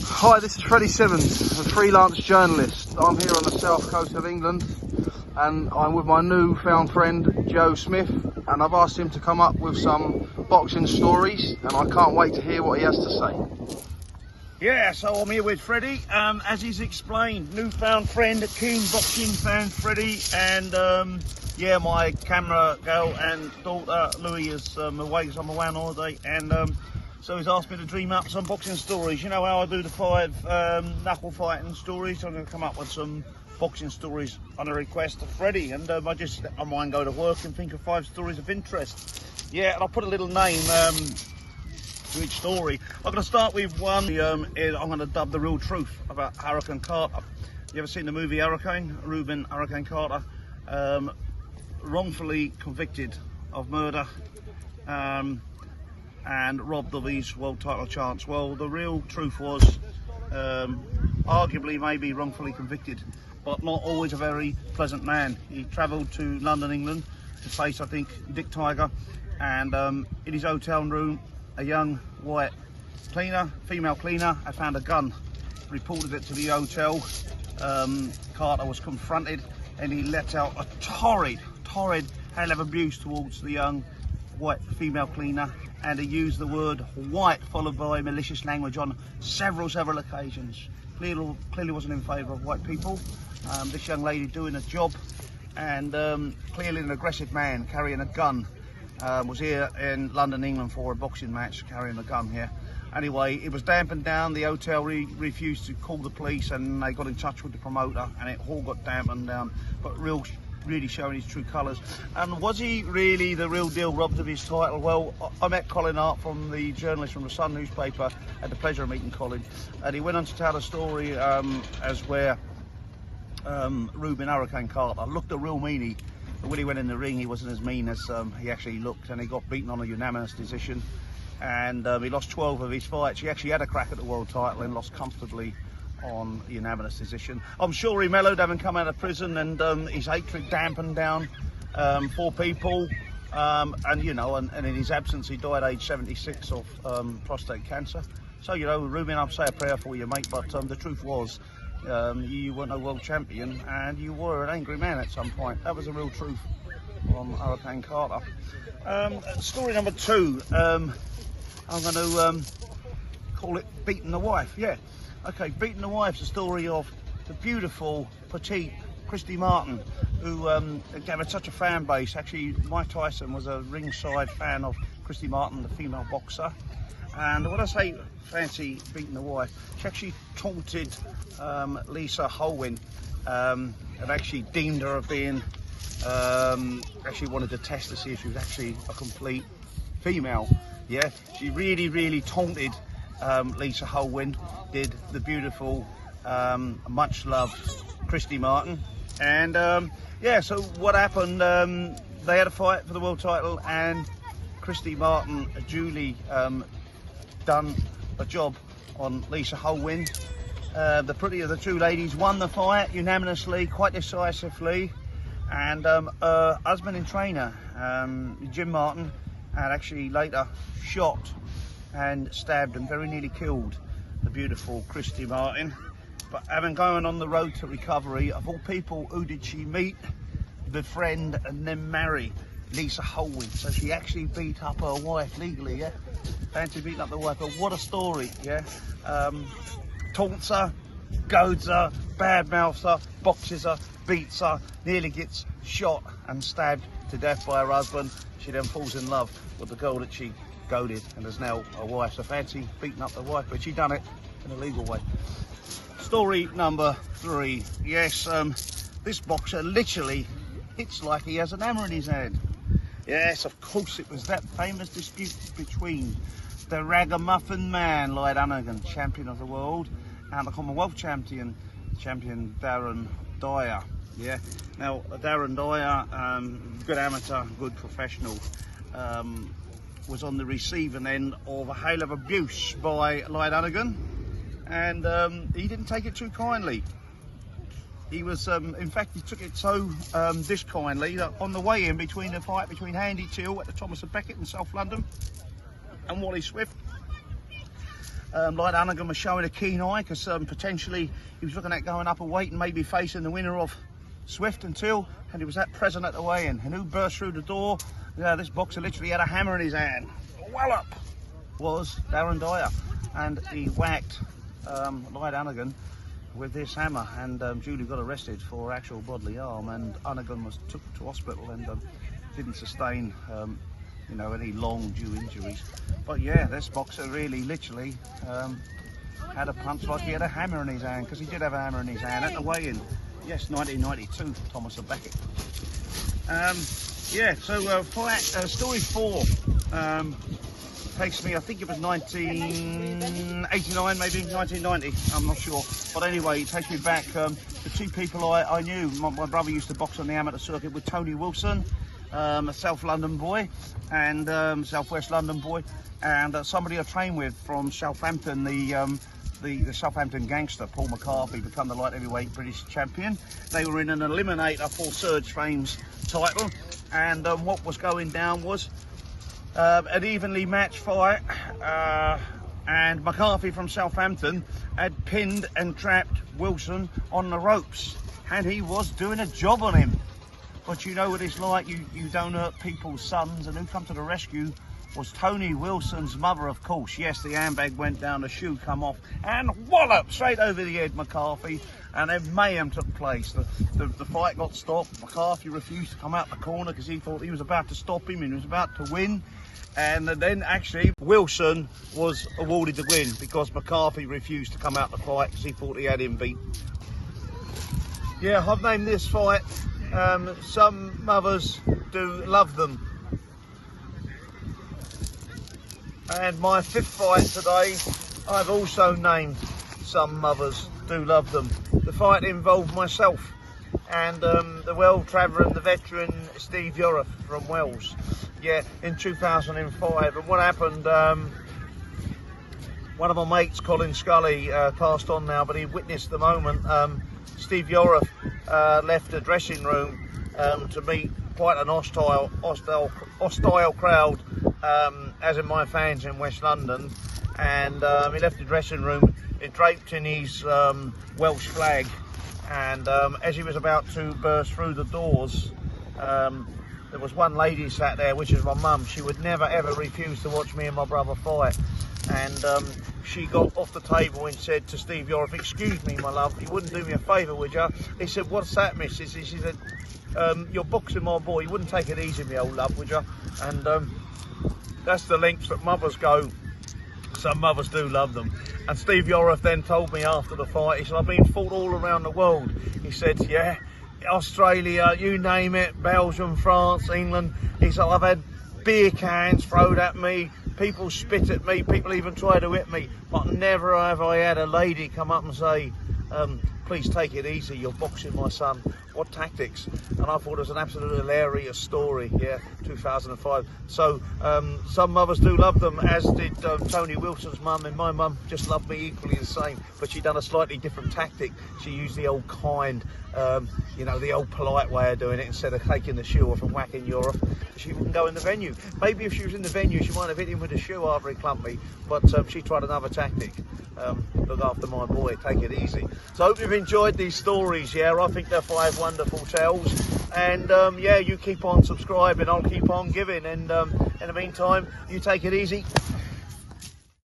Hi, this is Freddie Simmons, a freelance journalist. I'm here on the south coast of England and I'm with my newfound friend Joe Smith, and I've asked him to come up with some boxing stories and I can't wait to hear what he has to say. Yeah, so I'm here with Freddie, as he's explained, newfound friend, keen boxing fan Freddie, and yeah, my camera girl and daughter Louie is away, so I'm away on holiday, and so he's asked me to dream up some boxing stories. You know how I do the 5 knuckle fighting stories? I'm going to come up with some boxing stories on a request of Freddie, and I might go to work and think of 5 stories of interest. Yeah, and I'll put a little name to each story. I'm going to start with one. I'm going to dub The Real Truth about Hurricane Carter. You ever seen the movie Hurricane? Reuben Hurricane Carter, wrongfully convicted of murder and robbed of his world title chance. Well, the real truth was, arguably maybe wrongfully convicted, but not always a very pleasant man. He travelled to London, England to face, I think, Dick Tiger, and in his hotel room a young white cleaner, female cleaner, had found a gun, reported it to the hotel. Carter was confronted and he let out a torrid hell of abuse towards the young white female cleaner, and he used the word white followed by malicious language on several occasions. Clearly wasn't in favour of white people. This young lady doing a job, and clearly an aggressive man carrying a gun. Was here in London, England for a boxing match, carrying a gun here. Anyway, it was dampened down. The hotel refused to call the police, and they got in touch with the promoter, and it all got dampened down, but really showing his true colours. And was he really the real deal, robbed of his title? Well, I met Colin Hart, from the journalist from the Sun newspaper, had the pleasure of meeting Colin, and he went on to tell a story as where Reuben Hurricane Carter looked a real meanie. But when he went in the ring, he wasn't as mean as he actually looked, and he got beaten on a unanimous decision, and he lost 12 of his fights. He actually had a crack at the world title and lost comfortably on a unanimous decision. I'm sure he mellowed having come out of prison, and his hatred dampened down for people, and you know, and in his absence he died age 76 of prostate cancer. So, you know, Reuben, I'll say a prayer for you, mate, but the truth was, you weren't a world champion and you were an angry man at some point. That was the real truth from Hurricane Carter. Story number 2, I'm going to call it Beating the Wife. Yeah, okay, Beating the Wife's a story of the beautiful, petite Christy Martin, who gave it such a fan base. Actually, Mike Tyson was a ringside fan of Christy Martin, the female boxer. And when I say fancy beating the wife, she actually taunted Lisa Holwyn, and actually deemed her of being, actually wanted to test to see if she was actually a complete female. Yeah, she really taunted Lisa Holwyn, did the beautiful, much loved Christy Martin. And yeah, so what happened, they had a fight for the world title, and Christy Martin duly done a job on Lisa Holwyn. The prettier of the two ladies won the fight unanimously, quite decisively, and her husband and trainer, Jim Martin, had actually later shot and stabbed and very nearly killed the beautiful Christy Martin. But having gone on the road to recovery, of all people, who did she meet, befriend and then marry? Lisa Holwyn. So she actually beat up her wife legally, yeah? Fancy beating up the wife, but what a story, yeah? Taunts her, goads her, badmouths her, boxes her, beats her, nearly gets shot and stabbed to death by her husband. She then falls in love with the girl that she goaded and is now a wife. So fancy beating up the wife, but she done it in a legal way. Story number 3. Yes, this boxer literally hits like he has an hammer in his hand. Yes, of course, it was that famous dispute between the Ragamuffin Man, Lloyd Honeyghan, champion of the world, and the Commonwealth champion Darren Dyer. Yeah, now Darren Dyer, good amateur, good professional, was on the receiving end of a hail of abuse by Lloyd Honeyghan, and he didn't take it too kindly. He was, in fact, he took it so diskindly that on the way in between the fight between Handy Till at the Thomas and Beckett in South London and Wally Swift, Lloyd Honeyghan was showing a keen eye because potentially he was looking at going up a weight and maybe facing the winner of Swift and Till, and he was that present at the weigh-in. And who burst through the door? Yeah, this boxer literally had a hammer in his hand. Wallop! Was Darren Dyer, and he whacked Lloyd Honeyghan with this hammer, and Julie got arrested for actual bodily harm, and Honeyghan was took to hospital and didn't sustain you know, any long due injuries. But yeah, this boxer really literally had a punch like he had a hammer in his hand, because he did have a hammer in his hand at the weigh-in. Yes, 1992, Thomas of Beckett. Yeah, so fight story 4 takes me, I think it was 1989, maybe 1990, I'm not sure. But anyway, it takes me back to 2 people I knew. My brother used to box on the amateur circuit with Tony Wilson, a South London boy, and South West London boy, and somebody I trained with from Southampton, the Southampton gangster, Paul McCarthy, become the light heavyweight British champion. They were in an eliminator for Serge Fame's title, and what was going down was an evenly matched fight, and McCarthy from Southampton had pinned and trapped Wilson on the ropes, and he was doing a job on him. But you know what it's like, you don't hurt people's sons, and who come to the rescue was Tony Wilson's mother, of course. Yes, the handbag went down, the shoe come off, and wallop straight over the head McCarthy, and then mayhem took place. The fight got stopped. McCarthy refused to come out the corner because he thought he was about to stop him and he was about to win. And then actually Wilson was awarded the win because McCarthy refused to come out the fight because he thought he had him beat. Yeah, I've named this fight Some Mothers Do Love Them. And my 5th fight today, I've also named Some Mothers Do Love Them. The fight involved myself and the well-traveller and the veteran Steve Yorath from Wales. Yeah, in 2005. And what happened, one of my mates, Colin Scully, passed on now, but he witnessed the moment. Steve Yorath left the dressing room to meet quite an hostile crowd, as in my fans in West London, and he left the dressing room draped in his Welsh flag, and as he was about to burst through the doors, there was one lady sat there, which is my mum. She would never ever refuse to watch me and my brother fight, and she got off the table and said to Steve Yorath, "Excuse me, my love, you wouldn't do me a favour, would you?" He said, "What's that, missus?" She said, "You're boxing my boy, you wouldn't take it easy, me old love, would you?" And that's the lengths that mothers go. Some mothers do love them. And Steve Yorath then told me after the fight, he said, "I've been fought all around the world." He said, "Yeah, Australia, you name it, Belgium, France, England." He said, "I've had beer cans thrown at me, people spit at me, people even try to hit me, but never have I had a lady come up and say, please take it easy, you're boxing my son." What tactics. And I thought it was an absolutely hilarious story. Yeah, 2005. So some mothers do love them, as did Tony Wilson's mum, and my mum just loved me equally the same, but she done a slightly different tactic. She used the old kind, you know, the old polite way of doing it. Instead of taking the shoe off and whacking Yorath, she wouldn't go in the venue. Maybe if she was in the venue, she might have hit him with a shoe after he clumped me, but she tried another tactic. Look after my boy, take it easy. So I hope you've enjoyed these stories. Yeah, I think they're 5 wonderful tales, and yeah, you keep on subscribing, I'll keep on giving, and in the meantime, you take it easy.